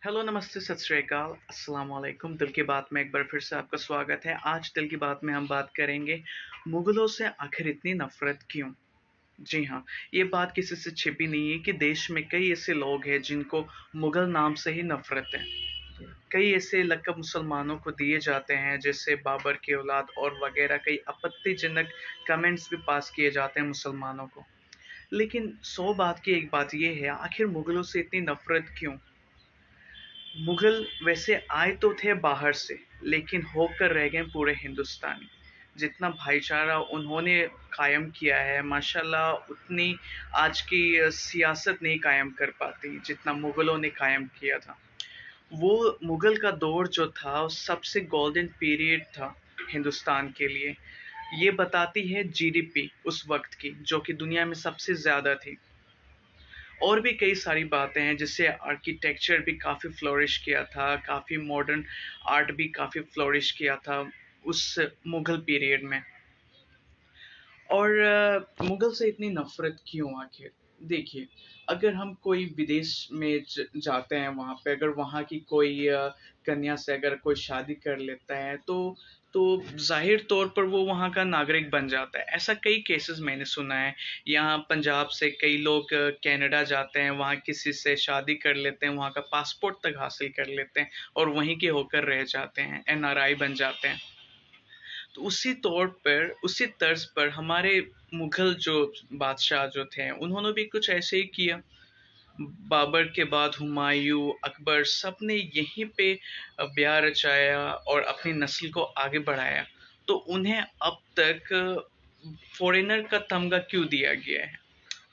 Hello, नमस्ते, सत श्री अकाल, अस्सलाम वालेकुम। दिल की बात में एक बार फिर से आपका स्वागत है। आज दिल की बात में हम बात करेंगे, मुगलों से आखिर इतनी नफरत क्यों? जी हाँ, ये बात किसी से छिपी नहीं है कि देश में कई ऐसे लोग हैं जिनको मुगल नाम से ही नफरत है। कई ऐसे लक़ब मुसलमानों को दिए जाते हैं, जैसे बाबर की औलाद और वगैरह। कई आपत्तिजनक कमेंट्स भी पास किए जाते हैं मुसलमानों को। लेकिन 100 बात की एक बात ये है, आखिर मुगलों से इतनी नफरत क्यों? मुगल वैसे आए तो थे बाहर से, लेकिन होकर रह गए पूरे हिंदुस्तानी। जितना भाईचारा उन्होंने कायम किया है, माशाल्लाह, उतनी आज की सियासत नहीं कायम कर पाती जितना मुगलों ने कायम किया था। वो मुगल का दौर जो था, सबसे गोल्डन पीरियड था हिंदुस्तान के लिए। ये बताती है जीडीपी उस वक्त की, जो कि दुनिया में सबसे ज्यादा थी। और भी कई सारी बातें हैं, जिससे आर्किटेक्चर भी काफ़ी फ्लोरिश किया था, काफ़ी मॉडर्न आर्ट भी काफ़ी फ्लोरिश किया था उस मुगल पीरियड में। और मुगल से इतनी नफरत क्यों आखिर? देखिए, अगर हम कोई विदेश में जाते हैं, वहाँ पे अगर वहाँ की कोई कन्या से अगर कोई शादी कर लेता है, तो जाहिर तौर पर वो वहाँ का नागरिक बन जाता है। ऐसा कई केसेस मैंने सुना है। यहाँ पंजाब से कई लोग कनाडा जाते हैं, वहाँ किसी से शादी कर लेते हैं, वहाँ का पासपोर्ट तक हासिल कर लेते हैं और वहीं के होकर रह जाते हैं, एनआरआई बन जाते हैं। तो उसी तौर पर, उसी तर्ज पर हमारे मुगल जो बादशाह जो थे, उन्होंने भी कुछ ऐसे ही किया। बाबर के बाद हुमायूं, अकबर, सब ने यहीं पे ब्याह रचाया और अपनी नस्ल को आगे बढ़ाया। तो उन्हें अब तक फॉरेनर का तमगा क्यों दिया गया है?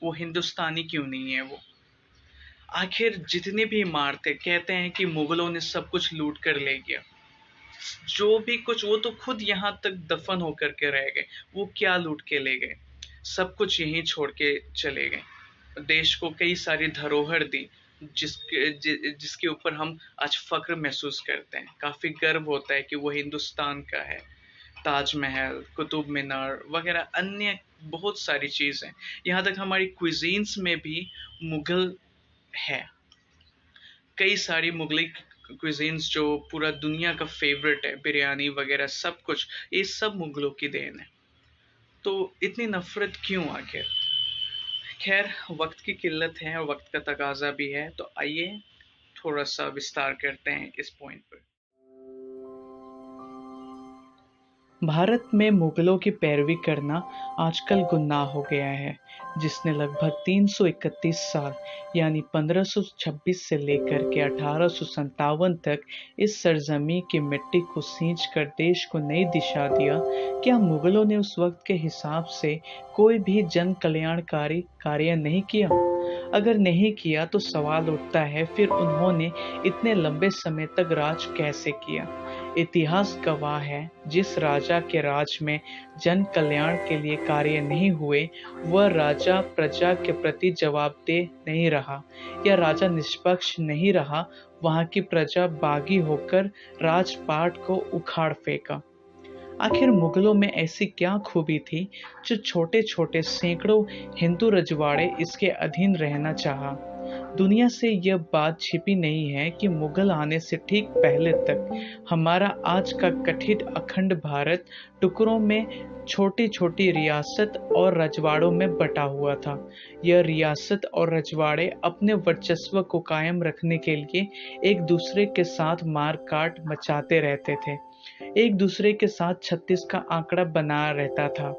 वो हिंदुस्तानी क्यों नहीं है वो? आखिर जितनी भी इमारतें कहते हैं कि मुगलों ने सब कुछ लूट कर ले गया, जो भी कुछ, वो तो खुद यहाँ तक दफन होकर के रह गए। वो क्या लूट के ले गए? सब कुछ यहीं छोड़ के चले गए। देश को कई सारी धरोहर दी, जिसके ऊपर हम आज फक्र महसूस करते हैं। काफी गर्व होता है कि वो हिंदुस्तान का है। ताजमहल, कुतुब मीनार वगैरह अन्य बहुत सारी चीजें। यहाँ तक हमारी क्विजीन्स में भी मुगल है। कई सारी मुगली क्विजीन्स जो पूरा दुनिया का फेवरेट है, बिरयानी वगैरह सब कुछ, ये सब मुगलों की देन है। तो इतनी नफरत क्यों आखिर? खैर, वक्त की किल्लत है और वक्त का तकाजा भी है, तो आइए थोड़ा सा विस्तार करते हैं इस पॉइंट पर। भारत में मुगलों की पैरवी करना आजकल गुनाह हो गया है, जिसने लगभग 331 साल यानी 1526 से लेकर के 1857 तक इस सरजमी की मिट्टी को सींच कर देश को नई दिशा दिया। क्या मुगलों ने उस वक्त के हिसाब से कोई भी जन कल्याणकारी कार्य नहीं किया? अगर नहीं किया तो सवाल उठता है, फिर उन्होंने इतने लंबे समय तक राज कैसे किया? इतिहास गवाह है, जिस राजा के राज में जन कल्याण के लिए कार्य नहीं हुए, वह राजा प्रजा के प्रति जवाबदेह नहीं रहा, या राजा निष्पक्ष नहीं रहा, वहां की प्रजा बागी होकर राजपाट को उखाड़ फेंका। आखिर मुगलों में ऐसी क्या खूबी थी जो छोटे छोटे सैकड़ों हिंदू रजवाड़े इसके अधीन रहना चाहा? दुनिया से यह बात छिपी नहीं है कि मुगल आने से ठीक पहले तक हमारा आज का गठित अखंड भारत टुकड़ों में, छोटी छोटी रियासत और रजवाड़ों में बटा हुआ था। यह रियासत और रजवाड़े अपने वर्चस्व को कायम रखने के लिए एक दूसरे के साथ मार काट मचाते रहते थे। एक दूसरे के साथ 36 का आंकड़ा बना रहता था।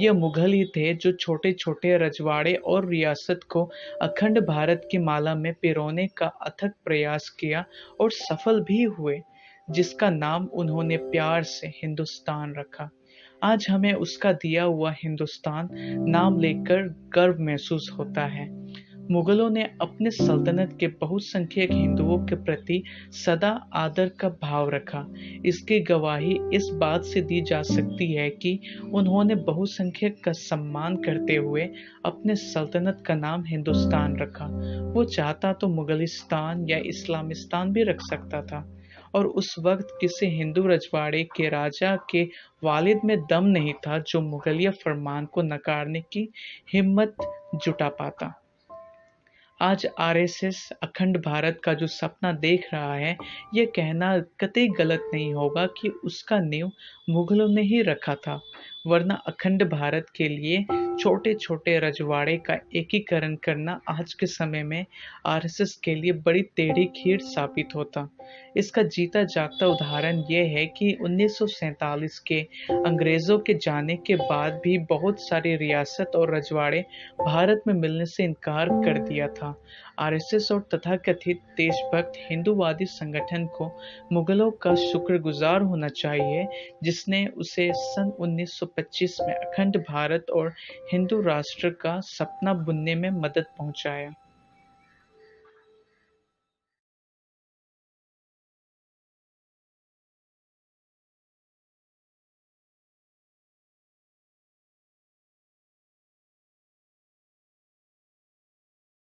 यह मुगल ही थे जो छोटे छोटे रजवाड़े और रियासत को अखंड भारत की माला में पिरोने का अथक प्रयास किया और सफल भी हुए, जिसका नाम उन्होंने प्यार से हिंदुस्तान रखा। आज हमें उसका दिया हुआ हिंदुस्तान नाम लेकर गर्व महसूस होता है। मुगलों ने अपने सल्तनत के बहुसंख्यक हिंदुओं के प्रति सदा आदर का भाव रखा। इसकी गवाही इस बात से दी जा सकती है कि उन्होंने बहुसंख्यक का सम्मान करते हुए अपने सल्तनत का नाम हिंदुस्तान रखा। वो चाहता तो मुगलिस्तान या इस्लामिस्तान भी रख सकता था, और उस वक्त किसी हिंदू रजवाड़े के राजा के वालिद में दम नहीं था जो मुगलिया फरमान को नकारने की हिम्मत जुटा पाता। आज आरएसएस अखंड भारत का जो सपना देख रहा है, ये कहना कतई गलत नहीं होगा कि उसका नींव मुगलों ने ही रखा था, वरना अखंड भारत के लिए छोटे-छोटे रजवाड़े का एकीकरण करना आज के समय में आरएसएस के लिए बड़ी टेढ़ी खीर साबित होता। इसका जीता जागता उदाहरण ये है कि 1947 के अंग्रेजों के जाने के बाद भी बहुत सारी रियासत और रजवाड़े भारत में मिलने से इनकार कर दिया था। आरएसएस और तथाकथित देशभक्त हिंदूवादी संगठन को मुगलों का शुक्रगुजार होना चाहिए, जिसने उसे सन 1925 में अखंड भारत और हिंदू राष्ट्र का सपना बुनने में मदद पहुंचाया।